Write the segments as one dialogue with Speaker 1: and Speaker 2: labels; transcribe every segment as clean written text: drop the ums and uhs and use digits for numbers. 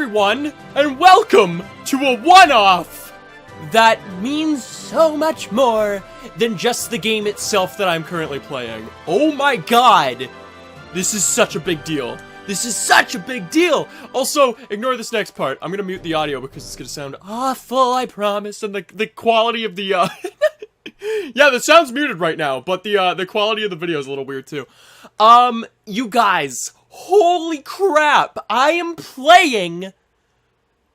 Speaker 1: everyone, and welcome to a one-off that means so much more than just the game itself that I'm currently playing. Oh my god! This is such a big deal. This is such a big deal! Also, ignore this next part. I'm gonna mute the audio because it's gonna sound awful, I promise, and the quality of the, yeah, the sound's muted right now, but the quality of the video is a little weird too. You guys, holy crap, I am playing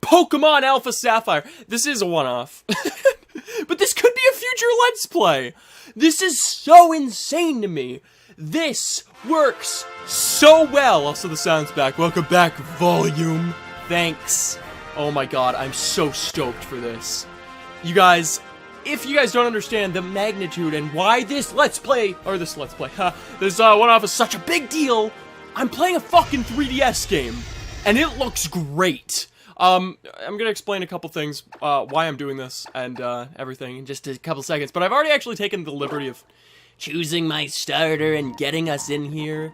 Speaker 1: Pokemon Alpha Sapphire. This is a one-off, but this could be a future Let's Play. This is so insane to me. This works so well. Also, the sound's back. Welcome back, volume. Thanks. Oh my god, I'm so stoked for this. You guys, if you guys don't understand the magnitude and why this Let's Play, this one-off is such a big deal, I'm playing a fucking 3DS game, and it looks great. I'm gonna explain a couple things, why I'm doing this, and, everything in just a couple seconds, but I've already actually taken the liberty of choosing my starter and getting us in here.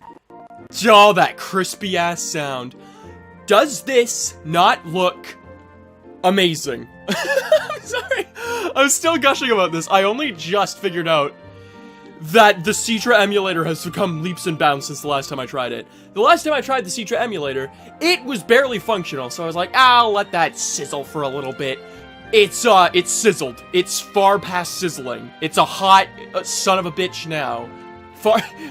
Speaker 1: Oh, that crispy-ass sound. Does this not look amazing? I'm sorry. I'm still gushing about this. I only just figured out that the Citra Emulator has come leaps and bounds since the last time I tried it. The last time I tried the Citra Emulator, it was barely functional, so I was like, I'll let that sizzle for a little bit. It's sizzled. It's far past sizzling. It's a hot son of a bitch now.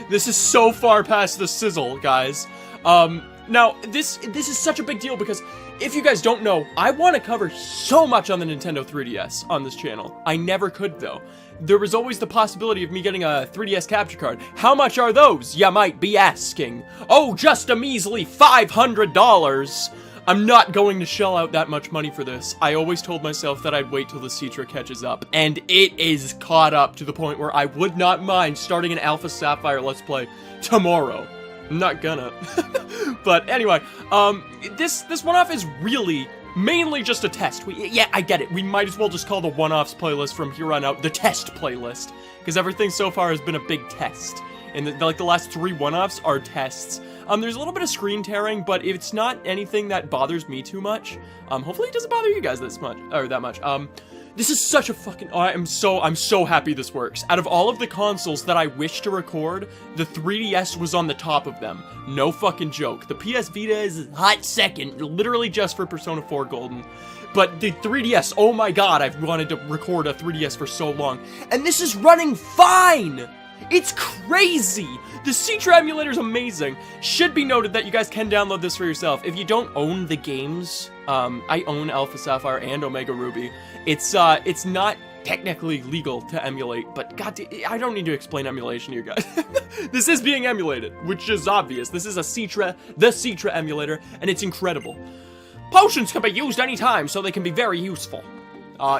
Speaker 1: This is so far past the sizzle, guys. Now, this is such a big deal because if you guys don't know, I want to cover so much on the Nintendo 3DS on this channel. I never could, though. There was always the possibility of me getting a 3DS capture card. How much are those, you might be asking? Oh, just a measly $500. I'm not going to shell out that much money for this. I always told myself that I'd wait till the Citra catches up, and it is caught up to the point where I would not mind starting an Alpha Sapphire Let's Play tomorrow. I'm not gonna. But anyway, this one-off is really mainly just a test. Yeah, I get it. We might as well just call the one-offs playlist from here on out the test playlist, because everything so far has been a big test. And the last 3 one-offs are tests. There's a little bit of screen tearing, but it's not anything that bothers me too much. Hopefully it doesn't bother you guys that much. This is such a fucking, I'm so happy this works. Out of all of the consoles that I wish to record, the 3DS was on the top of them. No fucking joke. The PS Vita is a hot second, literally just for Persona 4 Golden. But the 3DS, oh my god, I've wanted to record a 3DS for so long. And this is running fine! It's crazy! The Citra Emulator is amazing. Should be noted that you guys can download this for yourself. If you don't own the games, I own Alpha Sapphire and Omega Ruby. It's not technically legal to emulate, but god, I don't need to explain emulation to you guys. This is being emulated, which is obvious. This is the Citra Emulator, and it's incredible. Potions can be used anytime, so they can be very useful.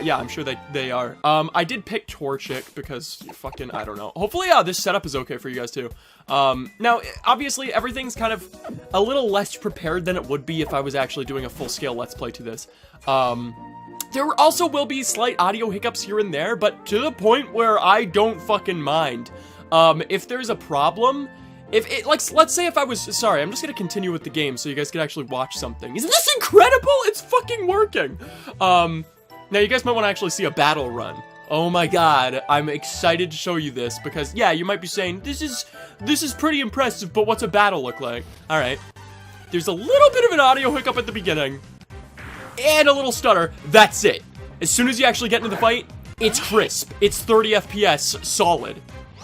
Speaker 1: Yeah, I'm sure they are. I did pick Torchic because fucking, I don't know. Hopefully, this setup is okay for you guys too. Now, obviously, everything's kind of a little less prepared than it would be if I was actually doing a full-scale Let's Play to this. There also will be slight audio hiccups here and there, but to the point where I don't fucking mind. If there's a problem, let's say if I was, sorry, I'm just gonna continue with the game so you guys can actually watch something. Isn't this incredible? It's fucking working. Now, you guys might want to actually see a battle run. Oh my god, I'm excited to show you this, because, yeah, you might be saying, this is pretty impressive, but what's a battle look like? Alright. There's a little bit of an audio hiccup at the beginning, and a little stutter. That's it. As soon as you actually get into the fight, it's crisp. It's 30 FPS solid.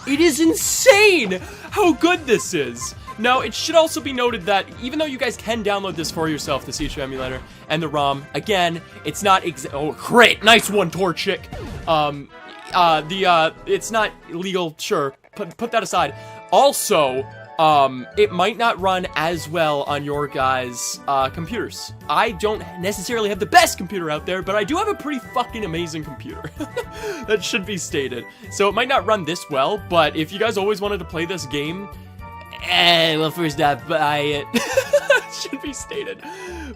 Speaker 1: It is insane how good this is. Now, it should also be noted that even though you guys can download this for yourself, the Citra Emulator, and the ROM, again, it's not oh, great, nice one, Torchic. It's not legal, sure, put that aside. Also, it might not run as well on your guys' computers. I don't necessarily have the best computer out there, but I do have a pretty fucking amazing computer. That should be stated. So it might not run this well, but if you guys always wanted to play this game, well, first off, buy it. should be stated.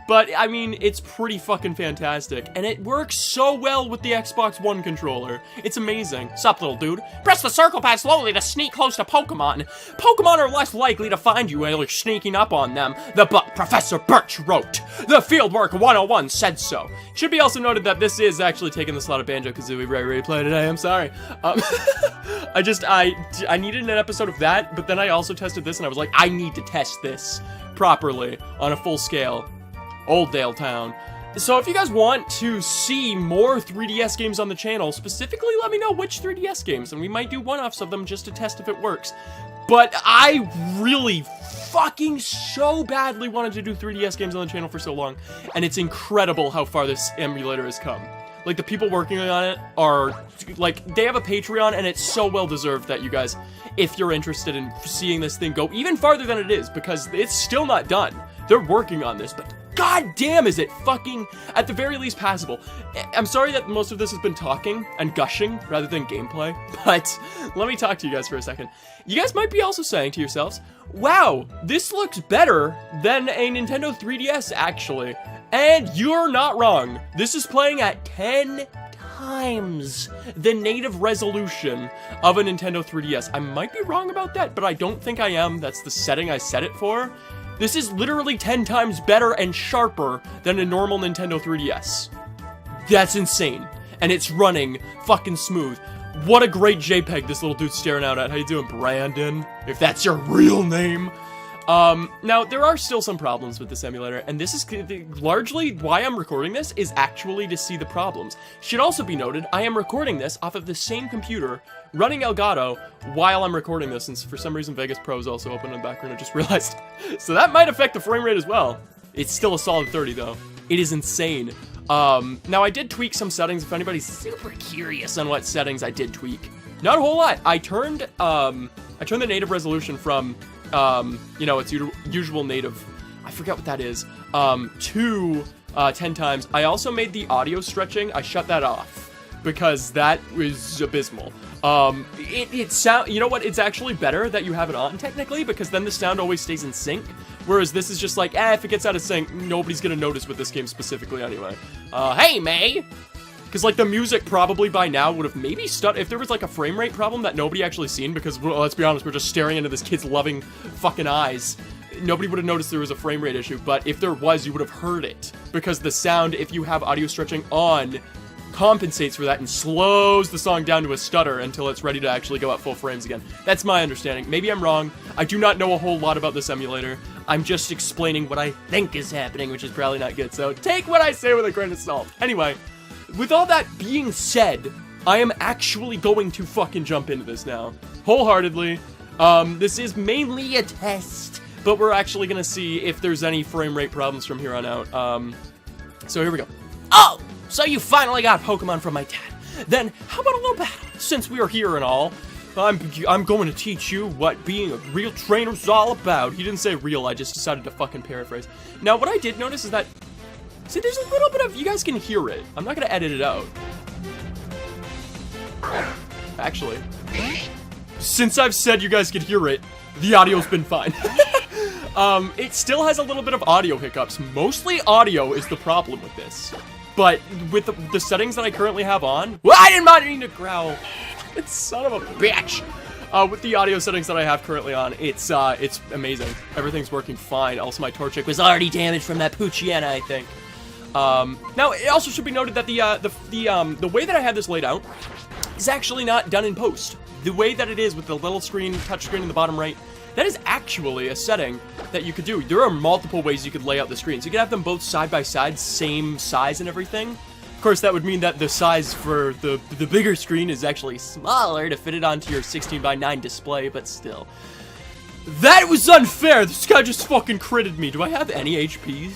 Speaker 1: But, I mean, it's pretty fucking fantastic. And it works so well with the Xbox One controller. It's amazing. Sup, little dude? Press the circle pad slowly to sneak close to Pokemon. Pokemon are less likely to find you while you're sneaking up on them. The book Professor Birch wrote. The Fieldwork 101 said so. Should be also noted that this is actually taking the slot of Banjo-Kazooie replay today. I'm sorry. I needed an episode of that, but then I also tested this, and I was like, I need to test this properly on a full scale. Old Dale Town. So if you guys want to see more 3DS games on the channel, specifically let me know which 3DS games, and we might do one-offs of them just to test if it works. But I really fucking so badly wanted to do 3DS games on the channel for so long, and it's incredible how far this emulator has come. Like, the people working on it are, like, they have a Patreon, and it's so well-deserved that you guys, if you're interested in seeing this thing go even farther than it is, because it's still not done. They're working on this, but god damn is it fucking, at the very least, passable. I'm sorry that most of this has been talking and gushing rather than gameplay, but let me talk to you guys for a second. You guys might be also saying to yourselves, wow, this looks better than a Nintendo 3DS, actually. And you're not wrong. This is playing at 10 times the native resolution of a Nintendo 3DS. I might be wrong about that, but I don't think I am. That's the setting I set it for. This is literally 10 times better and sharper than a normal Nintendo 3DS. That's insane. And it's running fucking smooth. What a great JPEG this little dude's staring out at. How you doing, Brandon? If that's your real name. Now, there are still some problems with this emulator, and this is largely why I'm recording this, is actually to see the problems. Should also be noted, I am recording this off of the same computer, running Elgato, while I'm recording this, and for some reason Vegas Pro is also open in the background, I just realized. So that might affect the frame rate as well. It's still a solid 30, though. It is insane. Now I did tweak some settings, if anybody's super curious on what settings I did tweak. Not a whole lot. I turned the native resolution from, you know, its usual native, I forget what that is, to 10 times. I also made the audio stretching, I shut that off, because that was abysmal. It sound, you know what, it's actually better that you have it on, technically, because then the sound always stays in sync, whereas this is just like, if it gets out of sync, nobody's gonna notice with this game specifically anyway. Hey, May! Because, like, the music probably by now would have maybe if there was, like, a frame rate problem that nobody actually seen, because, well, let's be honest, we're just staring into this kid's loving fucking eyes. Nobody would have noticed there was a frame rate issue, but if there was, you would have heard it. Because the sound, if you have audio stretching on, compensates for that and slows the song down to a stutter until it's ready to actually go at full frames again. That's my understanding. Maybe I'm wrong. I do not know a whole lot about this emulator. I'm just explaining what I think is happening, which is probably not good, so take what I say with a grain of salt. Anyway, with all that being said, I am actually going to fucking jump into this now. Wholeheartedly. This is mainly a test, but we're actually gonna see if there's any frame rate problems from here on out. So here we go. Oh! So you finally got Pokemon from my dad. Then, how about a little battle? Since we are here and all, I'm going to teach you what being a real trainer is all about. He didn't say real, I just decided to fucking paraphrase. Now, what I did notice is that, see, there's a little bit of, you guys can hear it. I'm not gonna edit it out. Actually, since I've said you guys could hear it, the audio's been fine. It still has a little bit of audio hiccups. Mostly audio is the problem with this. But with the settings that I currently have on, well, I did not mean to growl. It's son of a bitch. With the audio settings that I have currently on, it's amazing. Everything's working fine. Also, my Torchic was already damaged from that Poochyena, I think. Now, it also should be noted that the way that I have this laid out is actually not done in post. The way that it is with the little screen, touch screen in the bottom right, that is actually a setting that you could do. There are multiple ways you could lay out the screens. You could have them both side by side, same size and everything. Of course, that would mean that the size for the bigger screen is actually smaller to fit it onto your 16:9 display, but still. That was unfair! This guy just fucking critted me. Do I have any HP?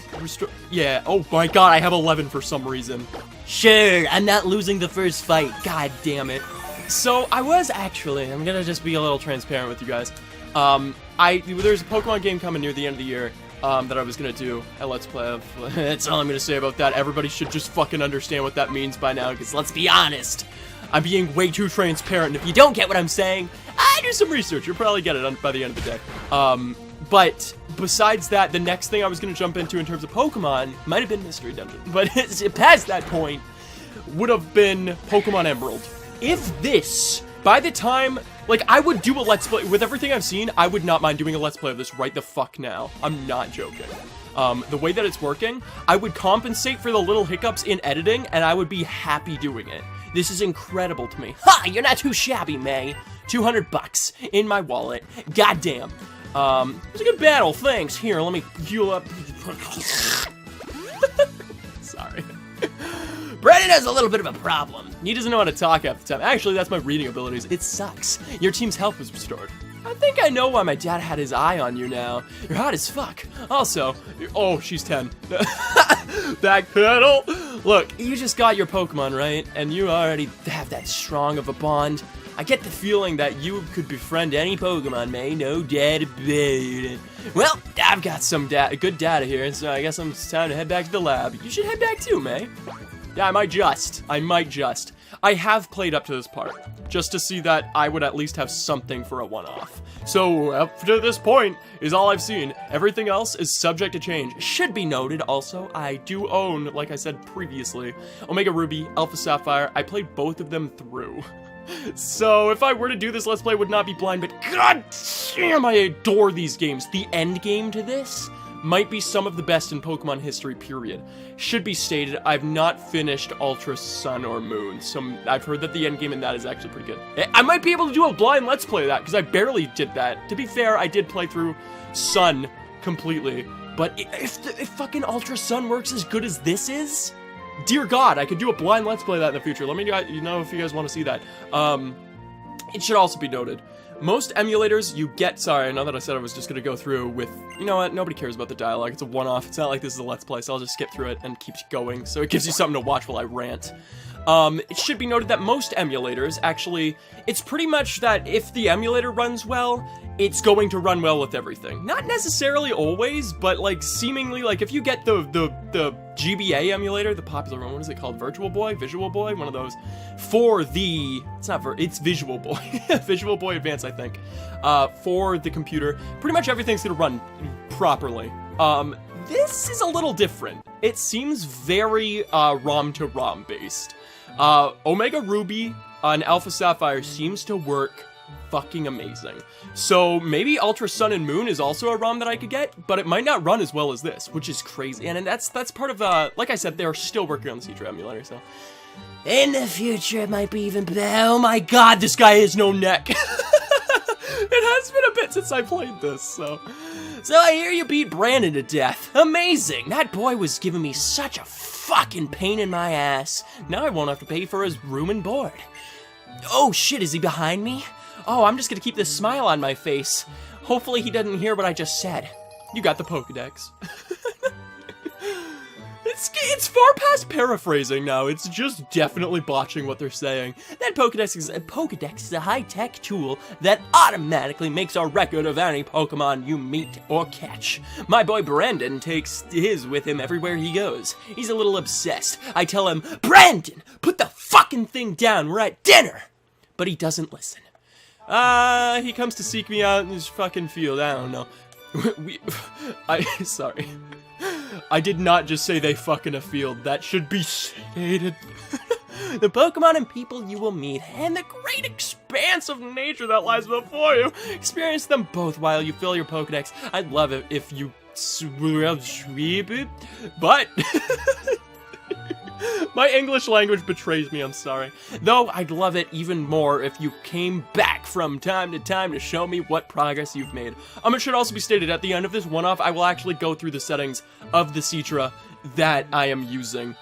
Speaker 1: Yeah, oh my god, I have 11 for some reason. Sure, I'm not losing the first fight. God damn it. So, I was actually, I'm gonna just be a little transparent with you guys. There's a Pokemon game coming near the end of the year, that I was gonna do a Let's Play of. That's all I'm gonna say about that. Everybody should just fucking understand what that means by now, because let's be honest, I'm being way too transparent, and if you don't get what I'm saying, I do some research. You'll probably get it by the end of the day. But besides that, the next thing I was going to jump into in terms of Pokemon might have been Mystery Dungeon. But past that point would have been Pokemon Emerald. If this, by the time, like, I would do a Let's Play, with everything I've seen, I would not mind doing a Let's Play of this right the fuck now. I'm not joking. The way that it's working, I would compensate for the little hiccups in editing, and I would be happy doing it. This is incredible to me. Ha! You're not too shabby, May. $200 in my wallet. Goddamn. It was a good battle, thanks. Here, let me heal up. Sorry. Brandon has a little bit of a problem. He doesn't know how to talk half the time. Actually, that's my reading abilities. It sucks. Your team's health was restored. I think I know why my dad had his eye on you now. You're hot as fuck. Also, oh, she's 10. Backpedal. Look, you just got your Pokemon, right? And you already have that strong of a bond. I get the feeling that you could befriend any Pokemon, May. No doubt about it. Well, I've got some good data here, so I guess it's time to head back to the lab. You should head back too, May. Yeah, I might just. I have played up to this part, just to see that I would at least have something for a one-off. So, up to this point is all I've seen. Everything else is subject to change. Should be noted, also, I do own, like I said previously, Omega Ruby, Alpha Sapphire. I played both of them through. So, if I were to do this Let's Play, I would not be blind, but god damn, I adore these games. The end game to this might be some of the best in Pokemon history, period. Should be stated, I've not finished Ultra Sun or Moon, so I've heard that the end game in that is actually pretty good. I might be able to do a blind Let's Play of that, because I barely did that. To be fair, I did play through Sun completely, but if fucking Ultra Sun works as good as this is, dear God, I could do a blind Let's Play of that in the future. Let me know if you guys want to see that. It should also be noted, most emulators you get, sorry, I know that I said I was just going to go through with, you know what, nobody cares about the dialogue, it's a one-off, it's not like this is a Let's Play, so I'll just skip through it and keep going, so it gives you something to watch while I rant. It should be noted that most emulators, actually, it's pretty much that if the emulator runs well, it's going to run well with everything. Not necessarily always, but like seemingly, like if you get the GBA emulator, the popular one, what is it called? Visual Boy, one of those, for the, it's Visual Boy, Visual Boy Advance, I think, for the computer, pretty much everything's gonna run properly. This is a little different. It seems very ROM to ROM based. Omega Ruby and Alpha Sapphire seems to work fucking amazing. So maybe Ultra Sun and Moon is also a ROM that I could get, but it might not run as well as this, which is crazy. And that's part of, like I said, they're still working on the Citra Emulator, so. In the future, it might be even better. Oh my god, this guy has no neck. It has been a bit since I played this, so. So I hear you beat Brandon to death. Amazing! That boy was giving me such a fucking pain in my ass. Now I won't have to pay for his room and board. Oh shit, is he behind me? Oh, I'm just gonna keep this smile on my face. Hopefully he doesn't hear what I just said. You got the Pokedex. It's far past paraphrasing now. It's just definitely botching what they're saying. That Pokedex is a high-tech tool that automatically makes a record of any Pokemon you meet or catch. My boy Brandon takes his with him everywhere he goes. He's a little obsessed. I tell him, Brandon, put the fucking thing down, we're at dinner. But he doesn't listen. He comes to seek me out in his fucking field, I don't know. Sorry. I did not just say they fuck in a field. That should be stated. The Pokemon and people you will meet, and the great expanse of nature that lies before you. Experience them both while you fill your Pokedex. I'd love it if you sweep it, but my English language betrays me, I'm sorry. Though I'd love it even more if you came back from time to time to show me what progress you've made. It should also be stated, at the end of this one-off, I will actually go through the settings of the Citra that I am using,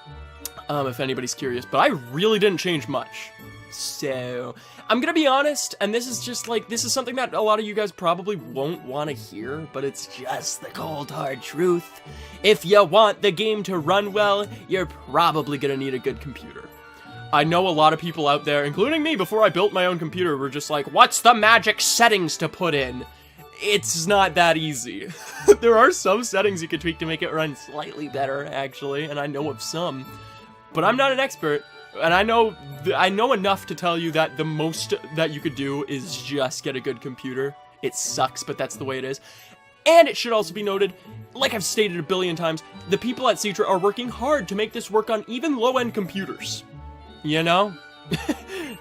Speaker 1: if anybody's curious, but I really didn't change much. So, I'm gonna be honest, and this is just like, this is something that a lot of you guys probably won't want to hear, but it's just the cold hard truth. If you want the game to run well, you're probably gonna need a good computer. I know a lot of people out there, including me before I built my own computer, were just like, what's the magic settings to put in? It's not that easy. There are some settings you can tweak to make it run slightly better, actually, and I know of some, but I'm not an expert. And I know enough to tell you that the most that you could do is just get a good computer. It sucks, but that's the way it is. And it should also be noted, like I've stated a billion times, the people at Citra are working hard to make this work on even low-end computers. You know?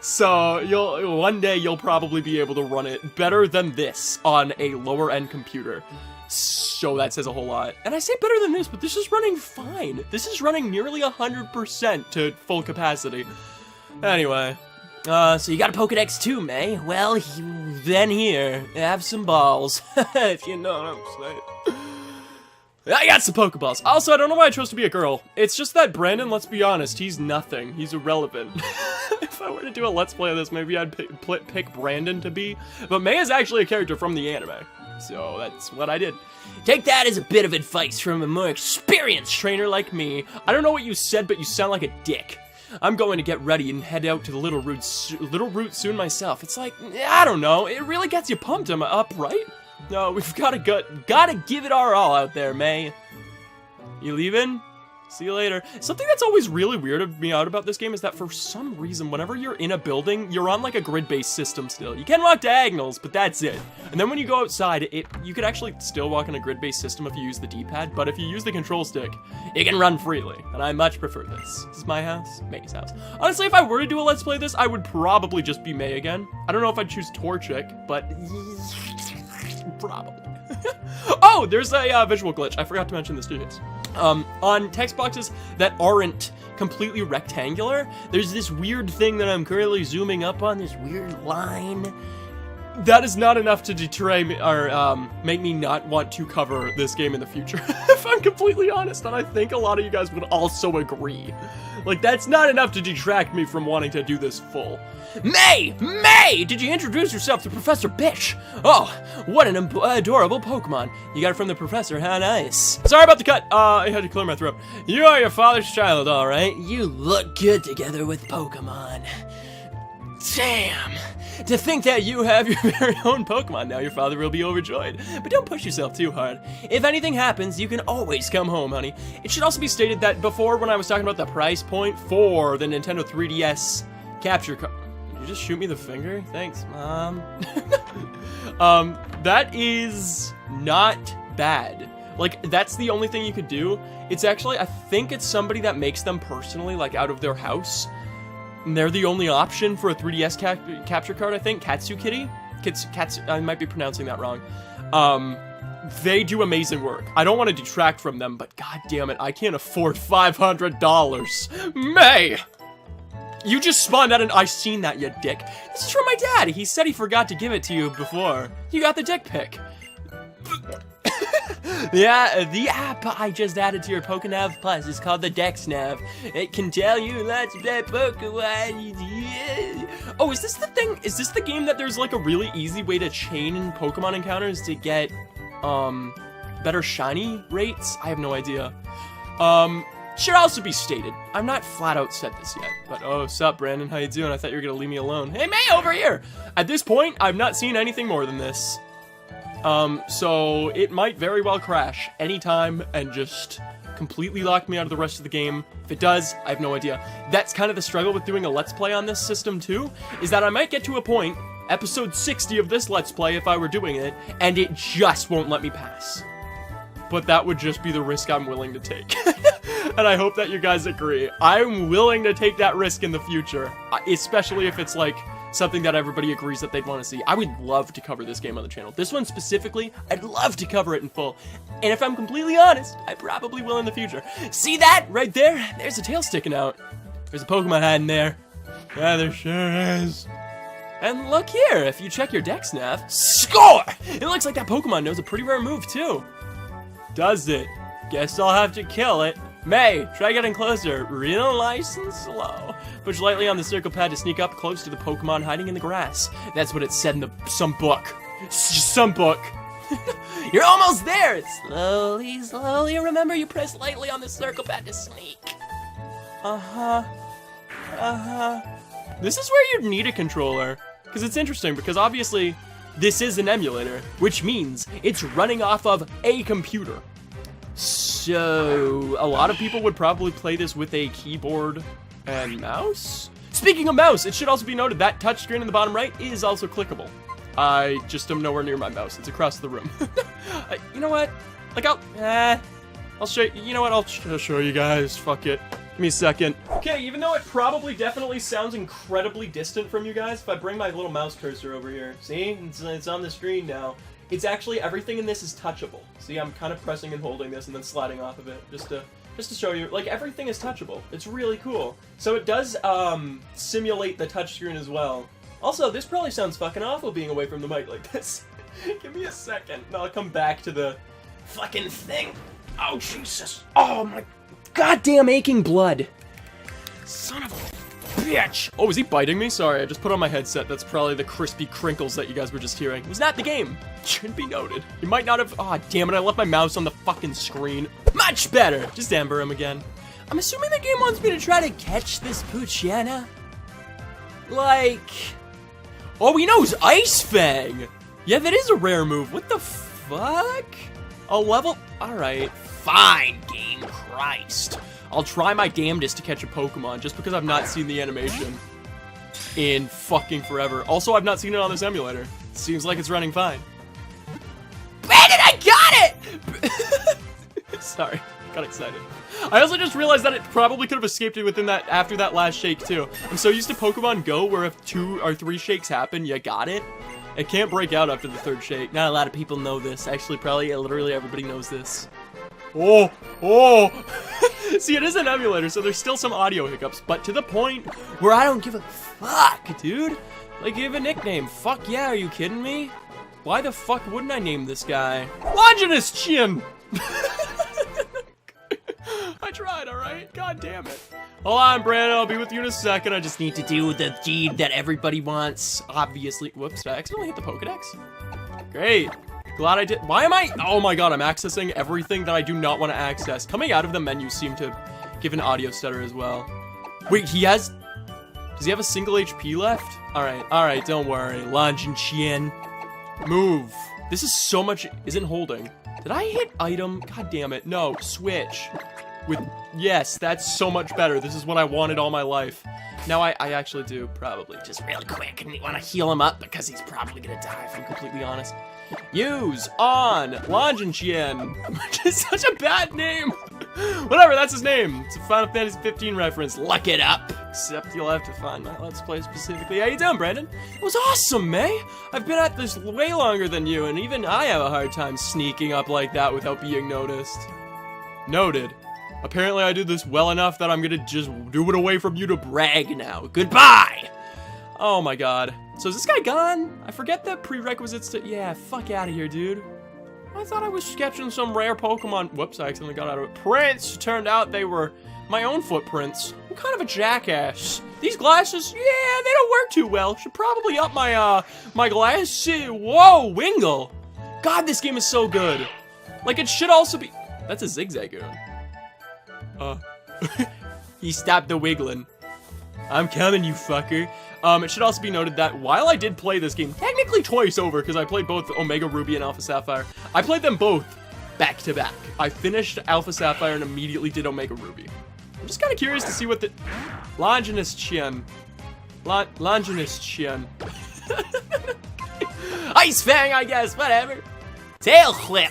Speaker 1: So one day you'll probably be able to run it better than this on a lower-end computer. So that says a whole lot. And I say better than this, but this is running fine. This is running nearly 100% to full capacity. Anyway, so you got a Pokedex too, May? Well, then here, have some balls, if you know what I'm saying. I got some Pokeballs. Also, I don't know why I chose to be a girl. It's just that Brandon, let's be honest, he's nothing. He's irrelevant. If I were to do a Let's Play of this, maybe I'd pick Brandon to be. But May is actually a character from the anime. So that's what I did. Take that as a bit of advice from a more experienced trainer like me. I don't know what you said, but you sound like a dick. I'm going to get ready and head out to the Little Root soon myself. It's like, I don't know, it really gets you pumped up, right? No, we've gotta give it our all out there, May. You leaving? See you later. Something that's always really weirded me out about this game is that for some reason, whenever you're in a building, you're on like a grid-based system still. You can walk diagonals, but that's it. And then when you go outside, you could actually still walk on a grid-based system if you use the D-pad, but if you use the control stick, you can run freely. And I much prefer this. This is my house, May's house. Honestly, if I were to do a Let's Play this, I would probably just be May again. I don't know if I'd choose Torchic, but probably. Oh, there's a visual glitch. I forgot to mention this to you guys. On text boxes that aren't completely rectangular, there's this weird thing that I'm currently zooming up on, this weird line. That is not enough to deter me, or make me not want to cover this game in the future, if I'm completely honest, and I think a lot of you guys would also agree. Like, that's not enough to detract me from wanting to do this full. May! May! Did you introduce yourself to Professor Bish? Oh, what an adorable Pokemon. You got it from the professor, how nice. Sorry about the cut, I had to clear my throat. You are your father's child, alright? You look good together with Pokemon. Damn! To think that you have your very own Pokemon now, your father will be overjoyed. But don't push yourself too hard. If anything happens, you can always come home, honey. It should also be stated that before, when I was talking about the price point for the Nintendo 3DS capture card... Did you just shoot me the finger? Thanks, Mom. That is not bad. Like, that's the only thing you could do. It's actually, I think it's somebody that makes them personally, like, out of their house. And they're the only option for a 3DS capture card, I think. Katsukitty? I might be pronouncing that wrong. They do amazing work. I don't want to detract from them, but god damn it, I can't afford $500. May! You just spawned out and I seen that, you dick. This is from my dad. He said he forgot to give it to you before. You got the dick pic. Yeah, the app I just added to your Pokenav Plus is called the DexNav. It can tell you lots about Pokemon. Yeah. Oh, is this the thing? Is this the game that there's like a really easy way to chain Pokemon encounters to get better shiny rates? I have no idea. Should also be stated, I'm not flat out said this yet, but oh, sup, Brandon, how you doing? I thought you were gonna leave me alone. Hey, May, over here! At this point, I've not seen anything more than this. So it might very well crash anytime and just completely lock me out of the rest of the game. If it does, I have no idea. That's kind of the struggle with doing a Let's Play on this system too, is that I might get to a point, episode 60 of this Let's Play if I were doing it, and it just won't let me pass. But that would just be the risk I'm willing to take. And I hope that you guys agree. I'm willing to take that risk in the future, especially if it's like something that everybody agrees that they'd want to see. I would love to cover this game on the channel. This one specifically, I'd love to cover it in full. And if I'm completely honest, I probably will in the future. See that right there? There's a tail sticking out. There's a Pokemon hiding there. Yeah, there sure is. And look here, if you check your DexNav, score! It looks like that Pokemon knows a pretty rare move too. Does it? Guess I'll have to kill it. May, try getting closer, real nice and slow. Push lightly on the circle pad to sneak up close to the Pokemon hiding in the grass. That's what it said in some book. Some book. You're almost there! Slowly, slowly. Remember, you press lightly on the circle pad to sneak. This is where you'd need a controller. Because it's interesting, because obviously, this is an emulator, which means it's running off of a computer. So, a lot of people would probably play this with a keyboard and mouse? Speaking of mouse, it should also be noted that touchscreen in the bottom right is also clickable. I just am nowhere near my mouse. It's across the room. You know what? Like, I'll show you. You know what? I'll show you guys. Fuck it. Give me a second. Okay, even though it probably definitely sounds incredibly distant from you guys, if I bring my little mouse cursor over here, see? It's on the screen now. It's actually, everything in this is touchable. See, I'm kind of pressing and holding this and then sliding off of it, just to show you, like, everything is touchable. It's really cool. So it does, simulate the touchscreen as well. Also, this probably sounds fucking awful being away from the mic like this. Give me a second, and I'll come back to the fucking thing. Oh, Jesus. Oh, my goddamn aching blood. Son of a bitch. Oh, is he biting me? Sorry, I just put on my headset. That's probably the crispy crinkles that you guys were just hearing. It was not the game. Should be noted. You might not have... Oh, damn it, I left my mouse on the fucking screen. Much better. Just amber him again. I'm assuming the game wants me to try to catch this Poochyena. Like... Oh, he knows Ice Fang. Yeah, that is a rare move. What the fuck? A level... Alright. Fine, game. Christ. I'll try my damnedest to catch a Pokemon, just because I've not seen the animation in fucking forever. Also, I've not seen it on this emulator. Seems like it's running fine. Brandon, I got it! Sorry, got excited. I also just realized that it probably could have escaped it within that, after that last shake too. I'm so used to Pokemon Go where if 2 or 3 shakes happen, you got it. It can't break out after the 3rd shake. Not a lot of people know this. Actually, probably literally everybody knows this. Oh! See, it is an emulator, so there's still some audio hiccups, but to the point where I don't give a fuck, dude. Like, give a nickname. Fuck yeah, are you kidding me? Why the fuck wouldn't I name this guy? Longinus Chin! I tried, alright? God damn it. Hold on, Brandon, I'll be with you in a second. I just need to do the deed that everybody wants, obviously. Whoops, did I accidentally hit the Pokedex? Great. Glad I did. Why am I? Oh my god, I'm accessing everything that I do not want to access. Coming out of the menu seemed to give an audio stutter as well. Wait, he has... Does he have a single HP left? Alright, don't worry. Longinus, move. This is so much... Isn't holding. Did I hit item? God damn it. No, switch. With... Yes, that's so much better. This is what I wanted all my life. Now I actually do, probably. Just real quick, and you want to heal him up because he's probably gonna die, if I'm completely honest. Use on Longinus, which is such a bad name. Whatever, that's his name. It's a Final Fantasy 15 reference. Look it up. Except you'll have to find my Let's Play specifically. How you doing, Brandon? It was awesome, May. I've been at this way longer than you, and even I have a hard time sneaking up like that without being noticed. Noted. Apparently I did this well enough that I'm gonna just do it away from you to brag now. Goodbye! Oh my god. So is this guy gone? I forget the prerequisites to... Yeah, fuck out of here, dude. I thought I was sketching some rare Pokemon... Whoops, I accidentally got out of it. Prints! Turned out they were my own footprints. I'm kind of a jackass. These glasses, yeah, they don't work too well. Should probably up my, my glasses. Whoa, Wingull. God, this game is so good. Like, it should also be... That's a Zigzagoon. He stopped the wiggling. I'm coming, you fucker. It should also be noted that while I did play this game, technically twice over, because I played both Omega Ruby and Alpha Sapphire, I played them both back to back. I finished Alpha Sapphire and immediately did Omega Ruby. I'm just kind of curious to see what the... Longinus Chin. Longinus Chin. Ice Fang, I guess, whatever. Tail Flip.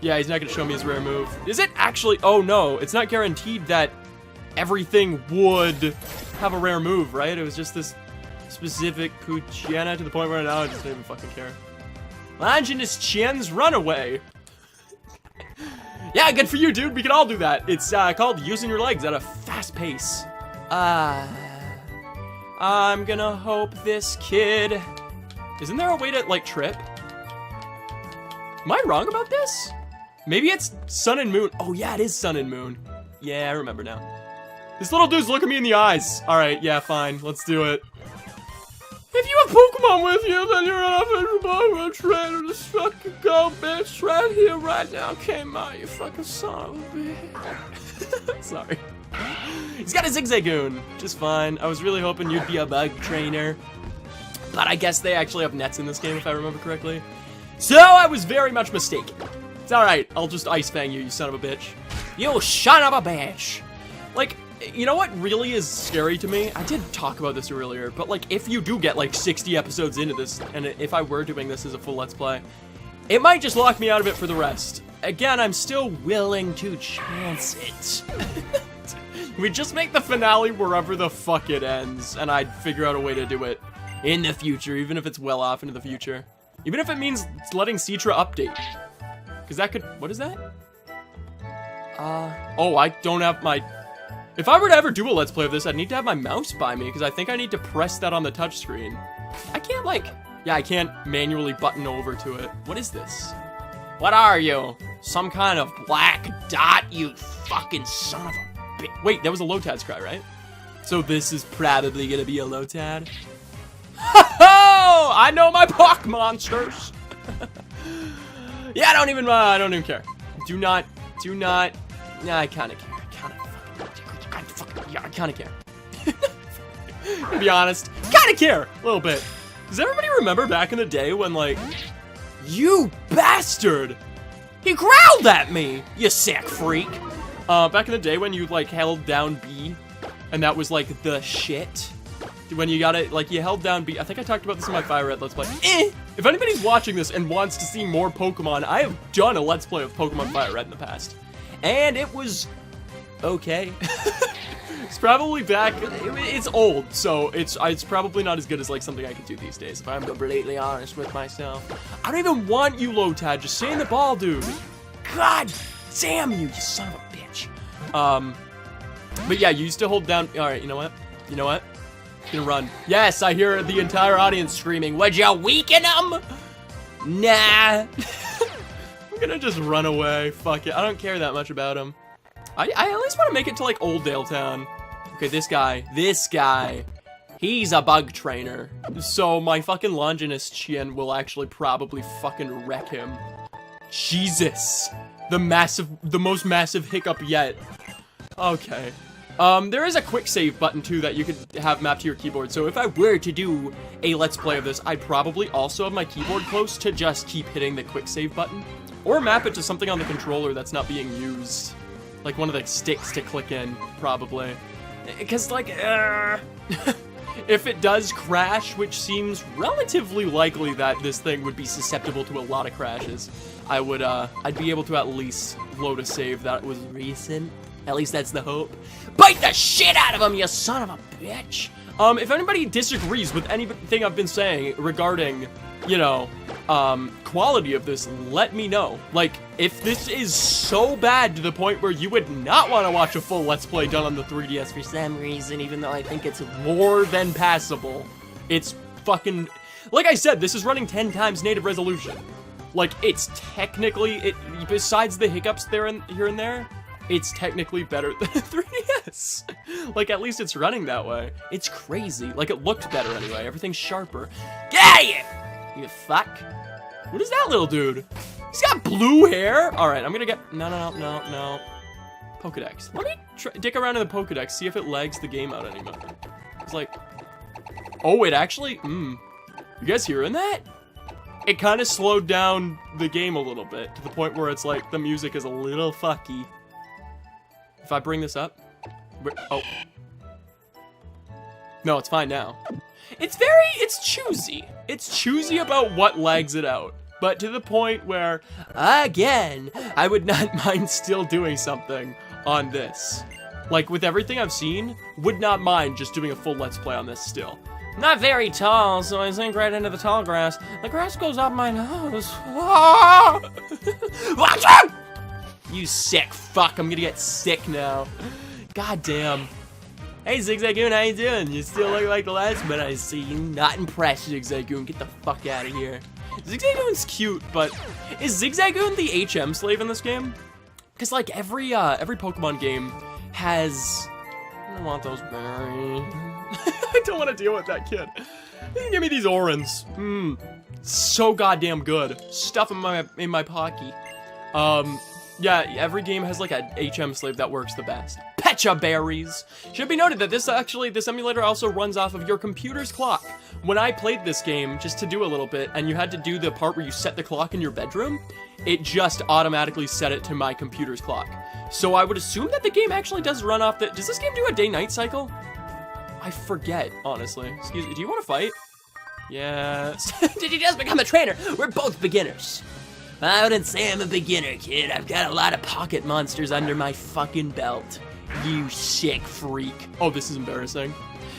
Speaker 1: Yeah, he's not going to show me his rare move. Is it actually... Oh, no. It's not guaranteed that everything would have a rare move, right? It was just this specific Poochyena to the point where now I just don't even fucking care. Longinus Chin's Runaway. Yeah, good for you, dude. We can all do that. It's called using your legs at a fast pace. I'm gonna hope this kid... Isn't there a way to, like, trip? Am I wrong about this? Maybe it's Sun and Moon. Oh, yeah, it is Sun and Moon. Yeah, I remember now. This little dude's looking me in the eyes. Alright, yeah, fine. Let's do it. If you have Pokemon with you, then you're an official trainer. Just fucking go, bitch. Right here, right now. Came out, you fucking son of a bitch. Sorry. He's got a Zigzagoon. Just fine. I was really hoping you'd be a bug trainer. But I guess they actually have nets in this game, if I remember correctly. So I was very much mistaken. It's alright. I'll just Ice Fang you, you son of a bitch. You son of a bitch. Like, you know what really is scary to me? I did talk about this earlier, but like if you do get like 60 episodes into this, and if I were doing this as a full Let's Play, it might just lock me out of it for the rest. Again, I'm still willing to chance it. We just make the finale wherever the fuck it ends, and I'd figure out a way to do it in the future, even if it's well off into the future. Even if it means letting Citra update. Because that could... What is that? Oh, I don't have my... If I were to ever do a Let's Play of this, I'd need to have my mouse by me, because I think I need to press that on the touchscreen. I can't, like... Yeah, I can't manually button over to it. What is this? What are you? Some kind of black dot, you fucking son of a bitch. Wait, that was a Lotad's cry, right? So this is probably gonna be a Lotad? Ho-ho! I know my Pock monsters! Yeah, I don't even care. Nah, I kinda care. I kinda care. To be honest, kinda care, a little bit. Does everybody remember back in the day when, like, you bastard! He growled at me, you sick freak! Back in the day when you, like, held down B, and that was, like, the shit. When you got it, like, you held down B. I think I talked about this in my Fire Red Let's Play. If anybody's watching this and wants to see more Pokemon, I have done a Let's Play of Pokemon Fire Red in the past. And it was okay. It's probably back, it's old, so it's probably not as good as, like, something I could do these days, if I'm completely honest with myself. I don't even want you, Lotad, just stay in the ball, dude. God damn you son of a bitch. But yeah, you used to hold down, alright, you know what? Gonna run. Yes, I hear the entire audience screaming, would you weaken them? Nah. I'm gonna just run away, fuck it, I don't care that much about him. I at least want to make it to, like, Oldale Town. Okay, this guy, he's a bug trainer. So my fucking Longinus Chien will actually probably fucking wreck him. Jesus. The most massive hiccup yet. Okay. There is a quick save button, too, that you could have mapped to your keyboard. So if I were to do a Let's Play of this, I'd probably also have my keyboard close to just keep hitting the quick save button. Or map it to something on the controller that's not being used. Like one of the sticks to click in, probably. Because, like, if it does crash, which seems relatively likely that this thing would be susceptible to a lot of crashes, I'd be able to at least load a save that was recent. At least that's the hope. Bite the shit out of him, you son of a bitch! If anybody disagrees with anything I've been saying regarding, you know, quality of this, let me know. Like, if this is so bad to the point where you would not want to watch a full Let's Play done on the 3DS for some reason, even though I think it's more than passable, it's fucking... Like I said, this is running 10 times native resolution. Like, it's technically, besides the hiccups here and there, it's technically better than 3DS. Like, at least it's running that way. It's crazy. Like, it looked better anyway. Everything's sharper. Get out of here! You fuck. What is that little dude? He's got blue hair? Alright, I'm gonna get... No. Pokedex. Let me dick around in the Pokedex, see if it lags the game out anymore. It's like... Oh, it actually... You guys hearing that? It kind of slowed down the game a little bit, to the point where it's like, the music is a little fucky. If I bring this up... Oh. No, it's fine now. It's choosy. It's choosy about what lags it out. But to the point where, again, I would not mind still doing something on this. Like, with everything I've seen, would not mind just doing a full Let's Play on this still. Not very tall, so I sink right into the tall grass. The grass goes up my nose. Ah! Watch out! You sick fuck, I'm gonna get sick now. God damn. Hey, Zigzagoon, how you doing? You still look like the last man I see. Not impressed, Zigzagoon. Get the fuck out of here. Zigzagoon's cute, but is Zigzagoon the HM slave in this game? Because, like, every Pokemon game has... I don't want those berries. I don't want to deal with that kid. Give me these Orans. So goddamn good. Stuff in my pocket. Yeah, every game has, like, a HM slave that works the best. Pecha berries! Should be noted that this emulator also runs off of your computer's clock, when I played this game, just to do a little bit, and you had to do the part where you set the clock in your bedroom, it just automatically set it to my computer's clock. So I would assume that the game actually does run off the... Does this game do a day-night cycle? I forget, honestly. Excuse me, do you want to fight? Yes. Did you just become a trainer? We're both beginners. I wouldn't say I'm a beginner, kid. I've got a lot of pocket monsters under my fucking belt. You sick freak. Oh, this is embarrassing.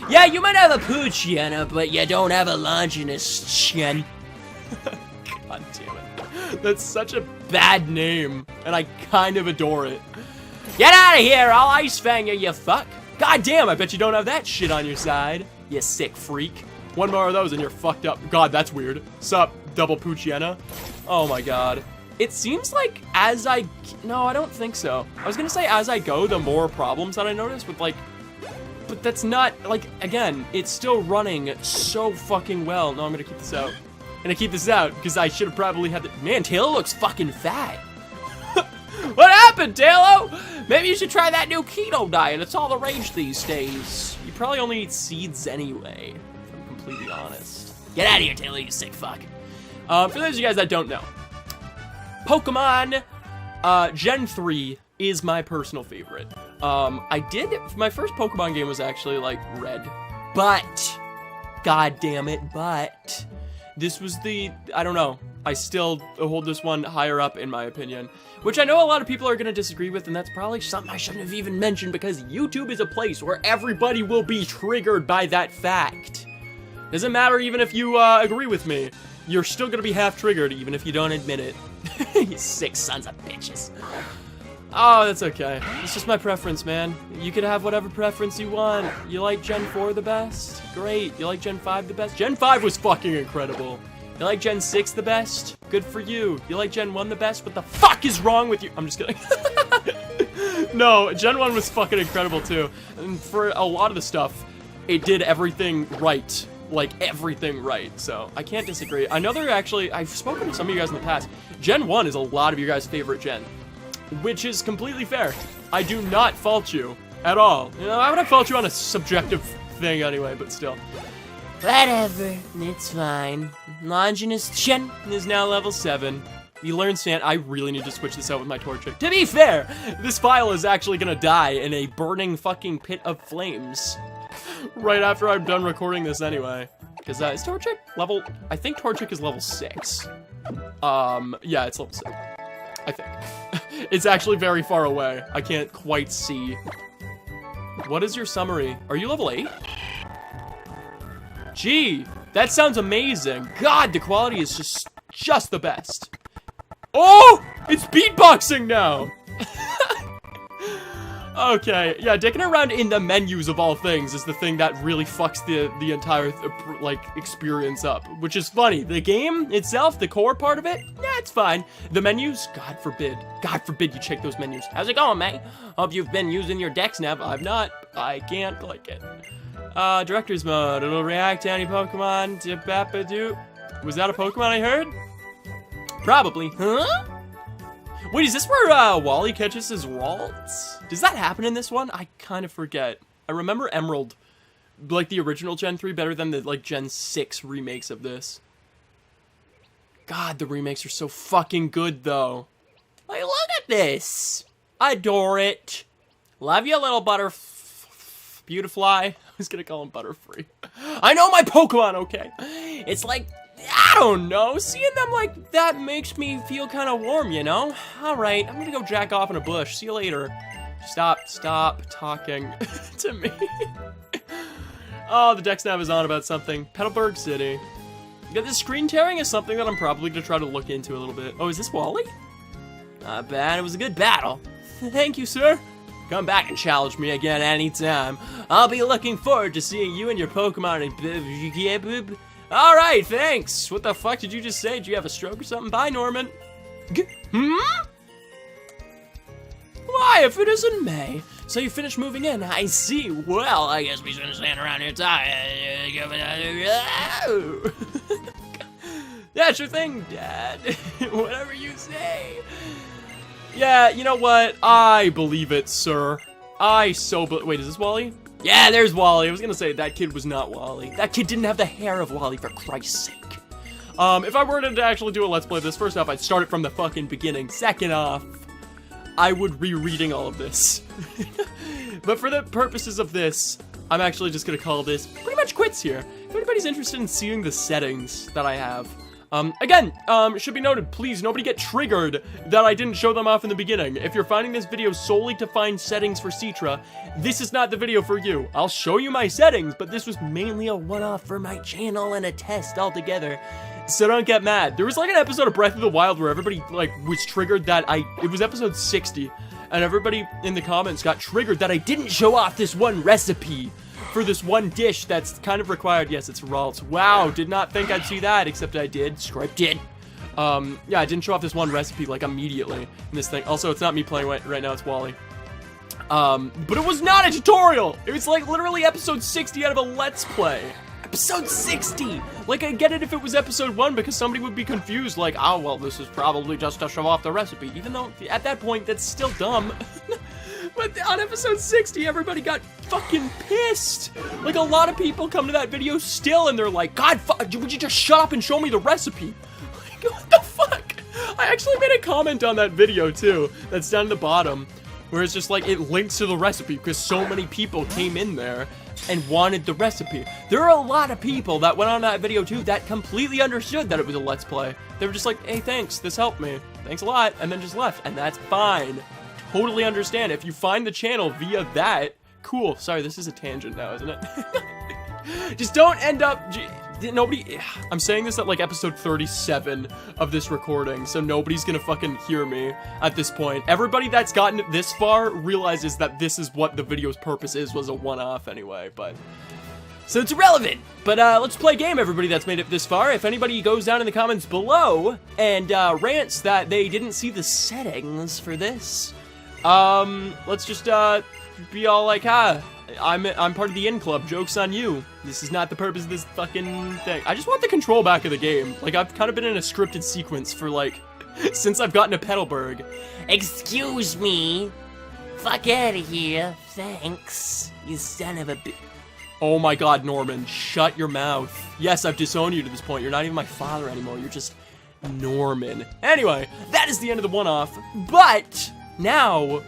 Speaker 1: Yeah, you might have a Poochyena, but you don't have a Longinus Chen. God damn it. That's such a bad name, and I kind of adore it. Get out of here, I'll ice fang you, you fuck. God damn, I bet you don't have that shit on your side, you sick freak. One more of those and you're fucked up. God, that's weird. Sup, double Poochyena? Oh my god. It seems like as I... No, I don't think so. I was gonna say as I go, the more problems that I notice with, like... But that's not, like, again, it's still running so fucking well. No, I'm gonna keep this out. I'm gonna keep this out, because I should have probably had the... Man, Taylor looks fucking fat. What happened, Taylor? Maybe you should try that new keto diet. It's all the rage these days. You probably only eat seeds anyway, if I'm completely honest. Get out of here, Taylor, you sick fuck. For those of you guys that don't know, Pokemon Gen 3 is my personal favorite. My first Pokemon game was actually, like, Red. But, god damn it, but, this was I don't know. I still hold this one higher up, in my opinion. Which I know a lot of people are going to disagree with, and that's probably something I shouldn't have even mentioned, because YouTube is a place where everybody will be triggered by that fact. Doesn't matter even if you agree with me. You're still going to be half triggered, even if you don't admit it. You sick sons of bitches. Oh, that's okay. It's just my preference, man. You could have whatever preference you want. You like Gen 4 the best? Great. You like Gen 5 the best? Gen 5 was fucking incredible. You like Gen 6 the best? Good for you. You like Gen 1 the best? What the fuck is wrong with you? I'm just kidding. No, Gen 1 was fucking incredible too. And for a lot of the stuff, it did everything right. Like, everything right. So, I can't disagree. I know I've spoken to some of you guys in the past. Gen 1 is a lot of your guys' favorite gen. Which is completely fair. I do not fault you at all. You know, I would have fault you on a subjective thing anyway, but still. Whatever, it's fine. Longinus Chen is now level 7. You learn Sand. I really need to switch this out with my Torchic. To be fair, this file is actually gonna die in a burning fucking pit of flames. Right after I'm done recording this anyway. Because is Torchic level... I think Torchic is level 6. Yeah, it's level 6. I think. It's actually very far away. I can't quite see. What is your summary? Are you level 8? Gee, that sounds amazing. God, the quality is just the best. Oh, it's beatboxing now. Okay, yeah, dicking around in the menus of all things is the thing that really fucks the entire, like, experience up. Which is funny. The game itself, the core part of it, yeah, it's fine. The menus, God forbid you check those menus. How's it going, mate? Hope you've been using your Dex Nav. I've not. I can't click it. Director's mode. It'll react to any Pokemon. Dip-bap-a-doo. Was that a Pokemon I heard? Probably. Huh? Wait, is this where Wally catches his Ralts? Does that happen in this one? I kind of forget. I remember Emerald, like the original Gen 3, better than the like Gen 6 remakes of this. God, the remakes are so fucking good, though. Like, look at this. I adore it. Love you, little Beautifly. I was gonna call him Butterfree. I know my Pokemon, okay? It's like, I don't know, seeing them like that makes me feel kind of warm, you know? Alright, I'm gonna go jack off in a bush. See you later. Stop talking to me. Oh, the Dex Nav is on about something. Petalburg City. Yeah, this screen tearing is something that I'm probably gonna try to look into a little bit. Oh, is this Wally? Not bad, it was a good battle. Thank you, sir. Come back and challenge me again anytime. I'll be looking forward to seeing you and your Pokemon. Alright, thanks. What the fuck did you just say? Did you have a stroke or something? Bye, Norman. Why, if it isn't May. So you finished moving in, I see. Well, I guess we shouldn't stand around here talking. Yeah, sure thing, Dad. Whatever you say. Yeah, you know what? I believe it, sir. Wait, is this Wally? Yeah, there's Wally. I was gonna say, that kid was not Wally. That kid didn't have the hair of Wally, for Christ's sake. If I were to actually do a Let's Play of this, first off, I'd start it from the fucking beginning. Second off, I would rereading all of this. But for the purposes of this, I'm actually just gonna call this pretty much quits here. If anybody's interested in seeing the settings that I have, again, should be noted, please, nobody get triggered that I didn't show them off in the beginning. If you're finding this video solely to find settings for Citra, this is not the video for you. I'll show you my settings, but this was mainly a one-off for my channel and a test altogether. So don't get mad. There was like an episode of Breath of the Wild where everybody like was triggered that it was episode 60, and everybody in the comments got triggered that I didn't show off this one recipe for this one dish that's kind of required. Yes, it's Ralts. Wow, did not think I'd see that, except I did. Scripted. Yeah, I didn't show off this one recipe like immediately in this thing. Also, it's not me playing right now, it's Wally. But it was not a tutorial. It was like literally episode 60 out of a Let's Play. Episode 60! Like, I get it if it was episode 1 because somebody would be confused, like, oh, well, this is probably just to show off the recipe, even though at that point that's still dumb. But on episode 60, everybody got fucking pissed. Like, a lot of people come to that video still and they're like, God, would you just shut up and show me the recipe? Like, what the fuck? I actually made a comment on that video too, that's down at the bottom, where it's just like, it links to the recipe because so many people came in there and wanted the recipe. There are a lot of people that went on that video too that completely understood that it was a Let's Play. They were just like, hey, thanks, this helped me. Thanks a lot, and then just left, and that's fine. Totally understand. If you find the channel via that, cool. Sorry, this is a tangent now, isn't it? Just don't end up... Nobody... I'm saying this at like episode 37 of this recording, so nobody's gonna fucking hear me at this point. Everybody that's gotten this far realizes that this is what the video's purpose is, was a one-off anyway, but... So it's irrelevant, but let's play a game, everybody that's made it this far. If anybody goes down in the comments below and rants that they didn't see the settings for this, let's just be all like, I'm part of the in club, joke's on you. This is not the purpose of this fucking thing. I just want the control back of the game. Like, I've kind of been in a scripted sequence for like, since I've gotten to Petalburg.
Speaker 2: Excuse me. Fuck out of here. Thanks. You son of a bitch.
Speaker 1: Oh my god, Norman, shut your mouth. Yes, I've disowned you to this point. You're not even my father anymore. You're just Norman. Anyway, that is the end of the one-off. But now,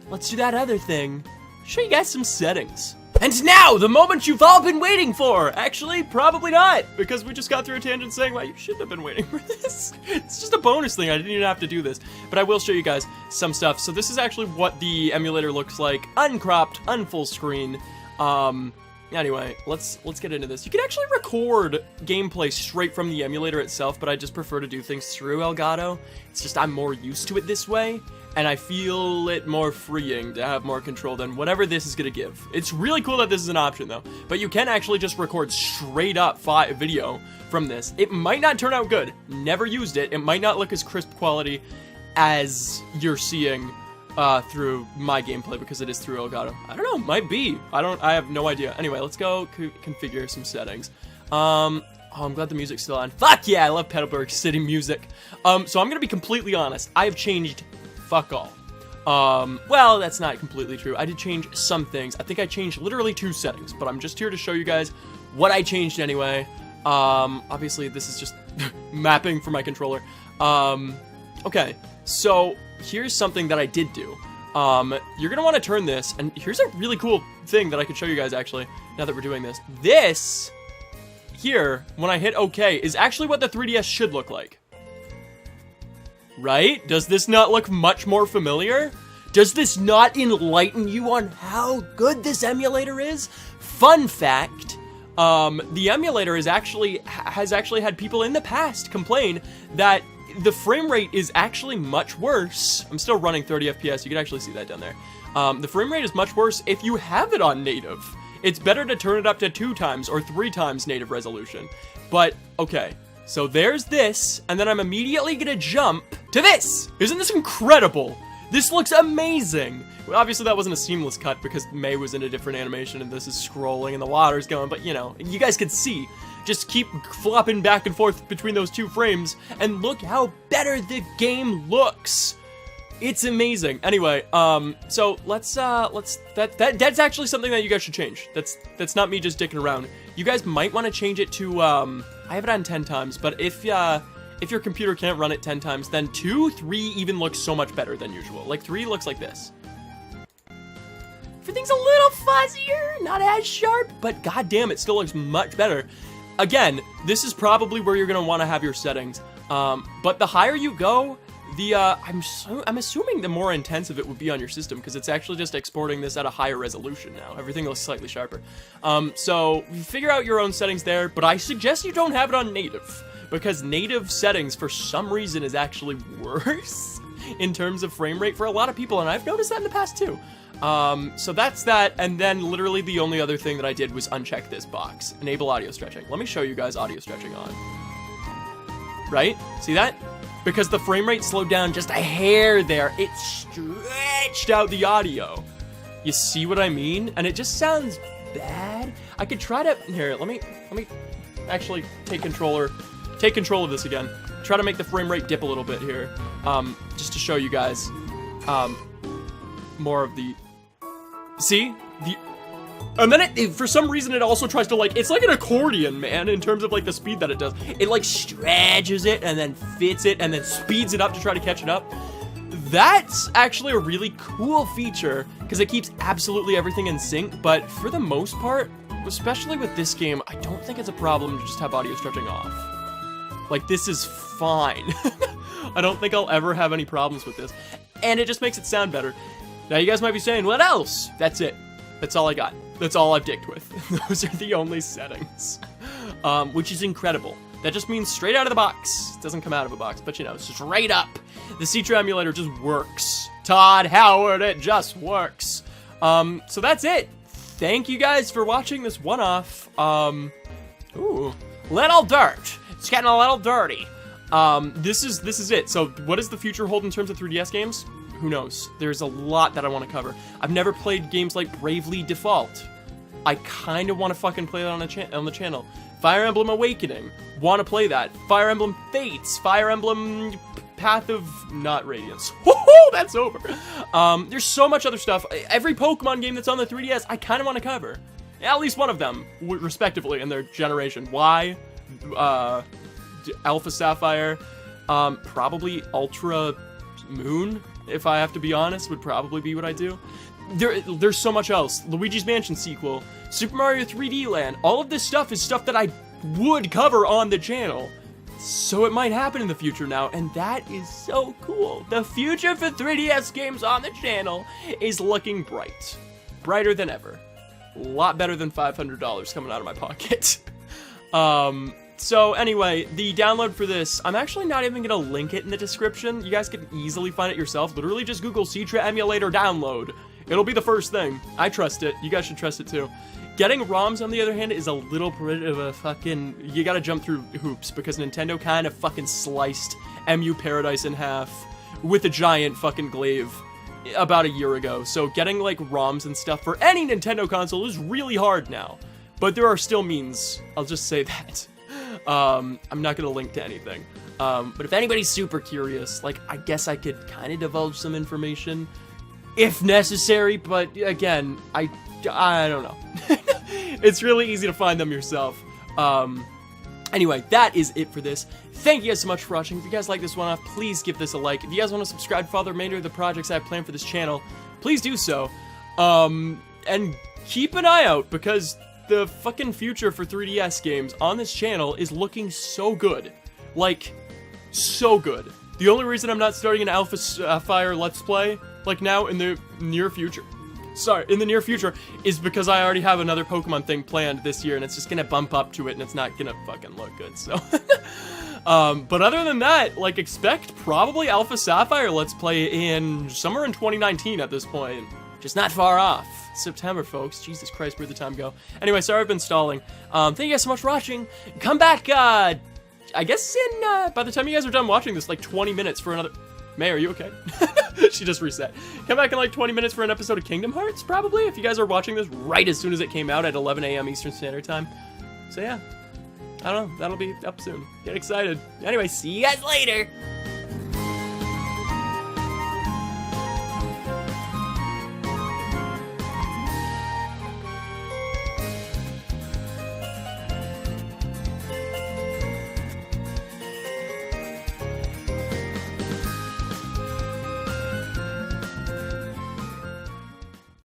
Speaker 1: let's do that other thing. Show you guys some settings. And now, the moment you've all been waiting for! Actually, probably not, because we just got through a tangent saying, well, you shouldn't have been waiting for this. It's just a bonus thing, I didn't even have to do this. But I will show you guys some stuff. So this is actually what the emulator looks like, uncropped, unfull screen. Anyway, let's get into this. You can actually record gameplay straight from the emulator itself, but I just prefer to do things through Elgato. It's just I'm more used to it this way. And I feel it more freeing to have more control than whatever this is gonna give. It's really cool that this is an option though, but you can actually just record straight up video from this. It might not turn out good, never used it. It might not look as crisp quality as you're seeing through my gameplay because it is through Elgato. I don't know, might be. I have no idea. Anyway, let's go configure some settings. Oh, I'm glad the music's still on. Fuck yeah, I love Petalburg City music. So I'm gonna be completely honest. I have changed fuck all. Well, that's not completely true. I did change some things. I think I changed literally 2 settings, but I'm just here to show you guys what I changed anyway. Obviously, this is just mapping for my controller. Okay, so here's something that I did do. You're gonna want to turn this, and here's a really cool thing that I could show you guys actually, now that we're doing this. This, here, when I hit OK, is actually what the 3DS should look like. Right? Does this not look much more familiar? Does this not enlighten you on how good this emulator is? Fun fact, the emulator has actually had people in the past complain that the frame rate is actually much worse. I'm still running 30 FPS, you can actually see that down there. The frame rate is much worse if you have it on native. It's better to turn it up to 2 times or 3 times native resolution. But, okay. So there's this, and then I'm immediately gonna jump to this! Isn't this incredible? This looks amazing! Well, obviously that wasn't a seamless cut because May was in a different animation and this is scrolling and the water's going, but you know, you guys could see. Just keep flopping back and forth between those 2 frames, and look how better the game looks! It's amazing. Anyway, so that's actually something that you guys should change. That's not me just dicking around. You guys might want to change it to, I have it on 10 times, but if your computer can't run it 10 times, then 2, 3 even looks so much better than usual. Like 3 looks like this. Everything's a little fuzzier, not as sharp, but goddamn, it still looks much better. Again, this is probably where you're gonna want to have your settings. But the higher you go, I'm assuming the more intensive it would be on your system, because it's actually just exporting this at a higher resolution now. Everything looks slightly sharper. So figure out your own settings there, but I suggest you don't have it on native, because native settings for some reason is actually worse in terms of frame rate for a lot of people, and I've noticed that in the past too. So that's that, and then literally the only other thing that I did was uncheck this box, enable audio stretching. Let me show you guys audio stretching on. Right? See that? Because the frame rate slowed down just a hair there, it stretched out the audio. You see what I mean? And it just sounds bad. I could try to, here, let me actually take control of this again. Try to make the frame rate dip a little bit here, just to show you guys, more of the, see? And then it, for some reason, it also tries to, like, it's like an accordion, man, in terms of, like, the speed that it does. It, like, stretches it, and then fits it, and then speeds it up to try to catch it up. That's actually a really cool feature, because it keeps absolutely everything in sync, but for the most part, especially with this game, I don't think it's a problem to just have audio stretching off. Like, this is fine. I don't think I'll ever have any problems with this. And it just makes it sound better. Now, you guys might be saying, what else? That's it. That's all I got. That's all I've dicked with. Those are the only settings. Which is incredible. That just means straight out of the box. It doesn't come out of a box, but you know, straight up. The Citra Emulator just works. Todd Howard, it just works. So that's it. Thank you guys for watching this one-off. Ooh, little dirt. It's getting a little dirty. This is it. So what does the future hold in terms of 3DS games? Who knows? There's a lot that I want to cover. I've never played games like Bravely Default. I kind of want to fucking play that on the channel. Fire Emblem Awakening. Want to play that. Fire Emblem Fates. Fire Emblem Path of Not Radiance. Woohoo! That's over. There's so much other stuff. Every Pokemon game that's on the 3DS, I kind of want to cover. At least one of them, respectively, in their generation. Why? Alpha Sapphire. Probably Ultra Moon, if I have to be honest, would probably be what I do. There's so much else. Luigi's Mansion sequel, Super Mario 3D Land, all of this stuff is stuff that I would cover on the channel. So it might happen in the future now, and that is so cool. The future for 3DS games on the channel is looking bright. Brighter than ever. A lot better than $500 coming out of my pocket. So anyway, the download for this, I'm actually not even going to link it in the description. You guys can easily find it yourself. Literally just Google Citra Emulator download. It'll be the first thing. I trust it. You guys should trust it too. Getting ROMs, on the other hand, is a little bit of a fucking, you gotta jump through hoops, because Nintendo kind of fucking sliced MU Paradise in half with a giant fucking glaive about a year ago. So getting like ROMs and stuff for any Nintendo console is really hard now. But there are still means. I'll just say that. I'm not gonna link to anything. But if anybody's super curious, like, I guess I could kind of divulge some information if necessary, but again, I don't know. It's really easy to find them yourself. Anyway, that is it for this. Thank you guys so much for watching. If you guys like this one off, please give this a like. If you guys want to subscribe for all the remainder of the projects I have planned for this channel, please do so. And keep an eye out, because the fucking future for 3DS games on this channel is looking so good. Like, so good. The only reason I'm not starting an Alpha Sapphire Let's Play, like now, in the near future, is because I already have another Pokemon thing planned this year, and it's just gonna bump up to it, and it's not gonna fucking look good, so. But other than that, like, expect probably Alpha Sapphire Let's Play in somewhere in 2019 at this point. Just not far off. September, folks. Jesus Christ, where'd the time go? Anyway, sorry I've been stalling. Thank you guys so much for watching. Come back, I guess in, by the time you guys are done watching this, like 20 minutes for another... May, are you okay? She just reset. Come back in like 20 minutes for an episode of Kingdom Hearts, probably, if you guys are watching this right as soon as it came out at 11 a.m. Eastern Standard Time. So yeah, I don't know, that'll be up soon. Get excited. Anyway, see you guys later!